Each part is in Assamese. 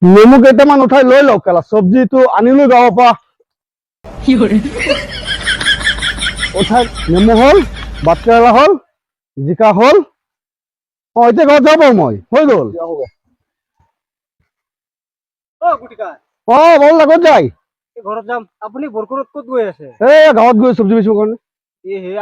নেমু কেইটামান উঠাই লৈ লওক কেলা চব্জিটো আনিলো গাঁৱৰ পৰা উঠাই নেমু হ'ল ভাতকেৰেলা হ'ল জিকা হ'ল এতিয়া ঘৰত যাব মই হৈ গ'ল বল লাগত যাই ঘৰত যাম আপুনি বৰকুৰত ক'ত গৈ আছে এই গাঁৱত গৈ চব্জি বেচিবৰ কাৰণে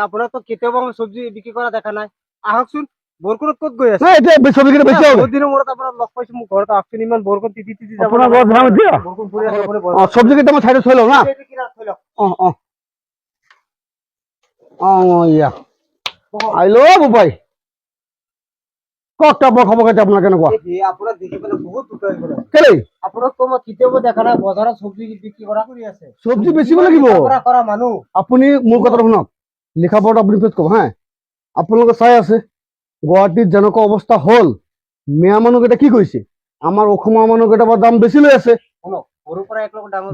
আপোনাক তো কেতিয়াবা মই চব্জি বিক্ৰী কৰা দেখা নাই আহকচোন বৰকুৰত ক'ত গৈ আছে এতিয়া চব্জি কেইটা বেছি বহুত দিনৰ মূৰত আপোনাক লগ পাইছো মোৰ ঘৰত আহকচোন ইমান বৰকুত তিতি যাব আপোনাৰ ঘৰত যাম এতিয়া বৰকুত পৰি আছে আপুনি চব্জি কেইটা মই চাইডত থৈ লওঁ না ইয়া আহিলো বোপাই কওক আপোনাৰ খবৰ খাতি আপোনাৰ কেনেকুৱা আপোনাক দেখি পেলাই বহুত দুখ লাগি গ'ল কেলেই আপোনাক তো মই কেতিয়াবা দেখা নাই বজাৰত চব্জি বিক্ৰী কৰা কৰি আছে চব্জি বেচিব লাগিব কৰা মানুহ আপুনি মোৰ কথাটো শুনক লিখা পঢ়াটো আপুনি পিছত ক'ব হা আপোনালোকে চাই আছে গুৱাহাটীত যেনেকুৱা অৱস্থা হ'ল মেয়া মানুহকেইটা কি কৰিছে আমাৰ অসমৰ মানুহকেইটা দাম বেছি লৈ আছে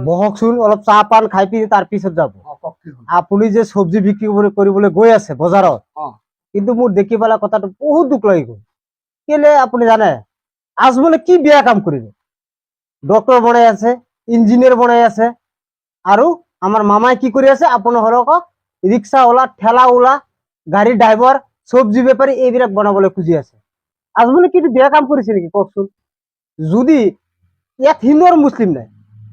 বহকচোন অলপ চাহ পান খাই পিনি তাৰ পিছত যাব আপুনি যে চব্জি বিক্ৰী কৰিবলৈ গৈ আছে বজাৰত কিন্তু মোৰ দেখি পেলাই কথাটো বহুত দুখ লাগি গ'ল কেলে আপুনি জানে আজমলে কি বেয়া কাম কৰিলে ডক্টৰ বনাই আছে ইঞ্জিনিয়াৰ বনাই আছে আৰু আমাৰ মামাই কি কৰি আছে আপোনালোকক ৰিক্সা ওলা ঠেলা ওলা গাড়ী ড্ৰাইভাৰ চব্জি বেপাৰী এইবিলাক বনাবলৈ খুজি আছে আজমলে কি বেয়া কাম কৰিছে নেকি কওকচোন যদি ইয়াত হিন্দু আৰু মুছলিম নাই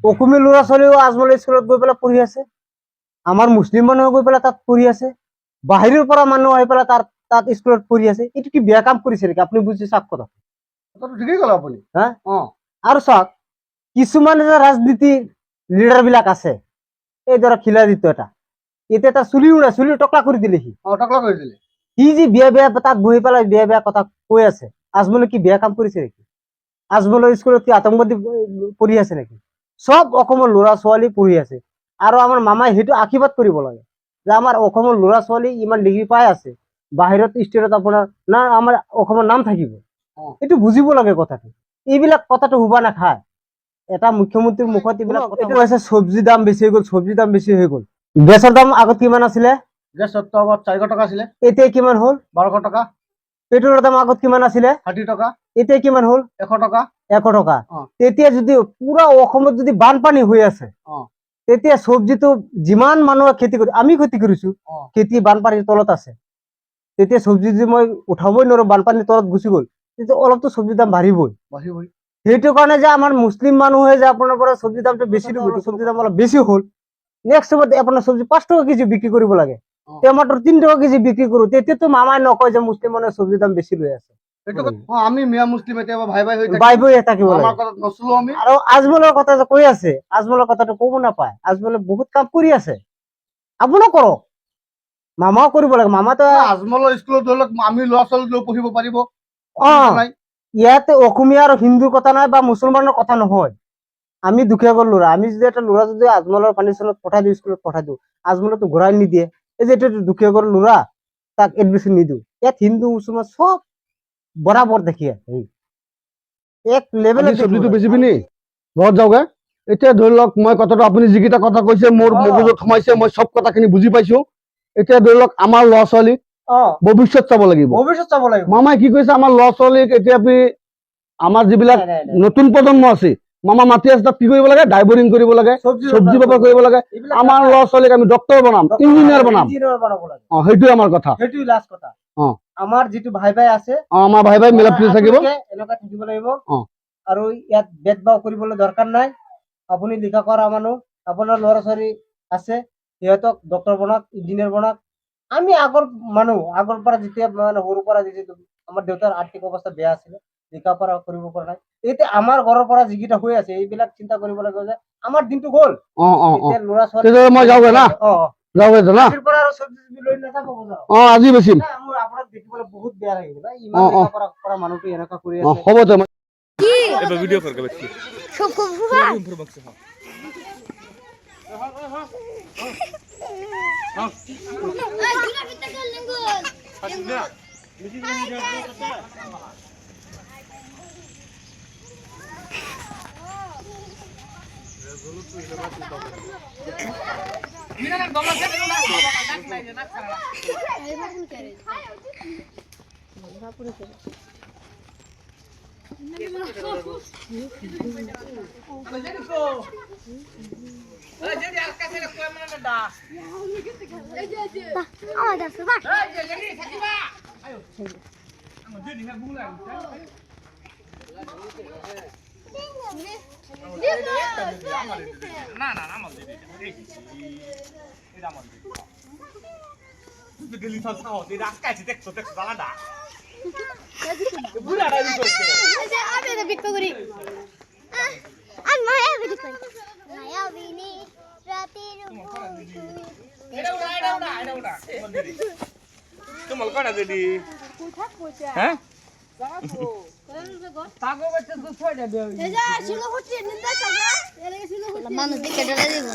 অসমীয়া ল'ৰা ছোৱালীও আজমল স্কুলত গৈ পেলাই পঢ়ি আছে আমাৰ মুছলিম মানুহ গৈ পেলাই তাত পঢ়ি আছে বাহিৰৰ পৰা মানুহ আহি পেলাই তাত স্কুলত পঢ়ি আছে এইটো কি বেয়া কাম কৰিছে নেকি আপুনি বুজি চাওক কথাটো ঠিকেই ক'লে আপুনি হা আৰু চাওক কিছুমান যে ৰাজনীতি লিডাৰ বিলাক আছে এই ধৰক খিলাদিত্য এটা এতিয়া তাৰ চুলিও নাই চুলি টকলা কৰি দিলে সি যি বেয়া বেয়া তাত বহি পেলাই বেয়া বেয়া কথা কৈ আছে আজমলে কি বেয়া কাম কৰিছে নেকি আজমলৰ স্কুলত কি আতংকবাদী পঢ়ি আছে নেকি সব অসমৰ ল'ৰা ছোৱালী পঢ়ি আছে আৰু আমাৰ মামাই সেইটো আশীৰ্বাদ কৰিব লাগে যে আমাৰ অসমৰ ল'ৰা ছোৱালী ইমান ডিগ্ৰী পাই আছে বাহিৰত ষ্টেটত আপোনাৰ না আমাৰ অসমৰ নাম থাকিব এইটো বুজিব লাগে কথাটো এইবিলাক কথাটো হুবা নাখায় এটা মুখ্যমন্ত্ৰীৰ মুখত এইবিলাক কথা আছে চব্জিৰ দাম বেছি হৈ গ'ল চব্জিৰ দাম বেছি হৈ গ'ল গেছৰ দাম আগত কিমান আছিলে গেছৰ দাম 400 টকা আছিলে এতিয়া কিমান হ'ল 1200 টকা পেট্ৰলৰ দাম আগত কিমান আছিলে 60 টকা এতিয়া কিমান হ'ল 100 টকা 100 টকা তেতিয়া যদি পুৰা অসমত যদি বানপানী হৈ আছে তেতিয়া চব্জিটো যিমান মানুহে খেতি কৰি আমি খেতি কৰিছো খেতি বানপানীৰ তলত আছে তেতিয়া চব্জি যদি মই উঠাবই নোৱাৰো বানপানীৰ তলত গুচি গ'ল তেতিয়া অলপতো চব্জিৰ দাম বাঢ়িবই সেইটো কাৰণে যে আমাৰ মুছলিম মানুহে যে আপোনাৰ পৰা চব্জিৰ দামটো বেছি দিব চব্জিৰ দাম অলপ বেছি হ'ল নেক্সট সময়ত আপোনাৰ চব্জি 5 টকা কেজি বিক্ৰী কৰিব লাগে টমাটৰ 3 টকা কেজি বিক্ৰী কৰো তেতিয়াতো মামাই নকয় যে মুছলিম মানুহে চব্জিৰ দাম বেছি লৈ আছে আমি মিয়া মুছলিম এতিয়া ভাই ভাই থাকিব আৰু আজমলৰ কথা যে কৈ আছে আজমলৰ কথাটো ক'ব নাপায় আজমলে বহুত কাম কৰি আছে আপুনিও কৰক মামাও কৰিব লাগে মামাতো আজমলৰ স্কুলত ধৰি লওক আমি ল'ৰা ছোৱালী পঢ়িব পাৰিব ইয়াতে অসমীয়া আৰু হিন্দুৰ কথা নাই বা মুছলমানৰ কথা নহয় আমি দুখীয়া ঘৰ ল'ৰা আমি যদি এটা ল'ৰা যদি আজমলৰ ফাউণ্ডেশ্যনত পঠাই দিওঁ স্কুলত পঠাই দিওঁ আজমলতো ঘূৰাই নিদিয়ে এই যে এইটো দুখীয়া ঘৰ ল'ৰা তাক এডমিশ্যন নিদিওঁ ইয়াত হিন্দু মুছলমান সব বৰাবৰ দেখি এক লেভেলত চব্জিটো বেছি পিনি ঘৰত যাওঁগে এতিয়া ধৰি লওক মই কথাটো আপুনি যিকেইটা কথা কৈছে মোৰ মগজুত সোমাইছে মই চব কথাখিনি বুজি পাইছো এতিয়া ধৰি লওক আমাৰ ল'ৰা ছোৱালী ভৱিষ্যত চাব লাগিব মামাই কি কৈছে আমাৰ ল'ৰা ছোৱালীক এতিয়া আপুনি আমাৰ যিবিলাক নতুন প্ৰজন্ম আছে মামা মাতি আছে তাত কি কৰিব লাগে ড্ৰাইভাৰিং কৰিব লাগে চব্জি বেপাৰ কৰিব লাগে আমাৰ ল'ৰা ছোৱালীক আমি ডক্টৰ বনাম ইঞ্জিনিয়াৰ বনাম সেইটোৱে আমাৰ কথা আমাৰ যিটো ভাই ভাই আছে আমাৰ ভাই ভাই মিলা প্ৰীতি থাকিব এনেকুৱা থাকিব লাগিব আৰু ইয়াত ভেদভাৱ কৰিবলৈ দৰকাৰ নাই আপুনি লিখা কৰা মানুহ আপোনাৰ ল'ৰা ছোৱালী আছে সিহঁতক ডক্টৰ বনাওক ইঞ্জিনিয়াৰ বনাওক আমি আগৰ মানুহ আগৰ পৰা যেতিয়া মানে সৰুৰ পৰা যেতিয়া আমাৰ দেউতাৰ আৰ্থিক অৱস্থা বেয়া আছিলে লিখা পঢ়া কৰিব পৰা নাই এতিয়া আমাৰ ঘৰৰ পৰা যিকেইটা হৈ আছে এইবিলাক চিন্তা কৰিব লাগিব যে আমাৰ দিনটো গ'ল ল'ৰা ছোৱালী মই যাওঁগে না আজি বেছিম আপোনাক দেখিবলৈ বহুত বেয়া লাগিব ইমান লেখা কৰা মানুহটো এনেকুৱা কৰি আছে হ'ব দে ভিডিও কৰবে তোমাৰ কটা দিদি হ্যাঁ মানুষ দিকে ডৰে দিব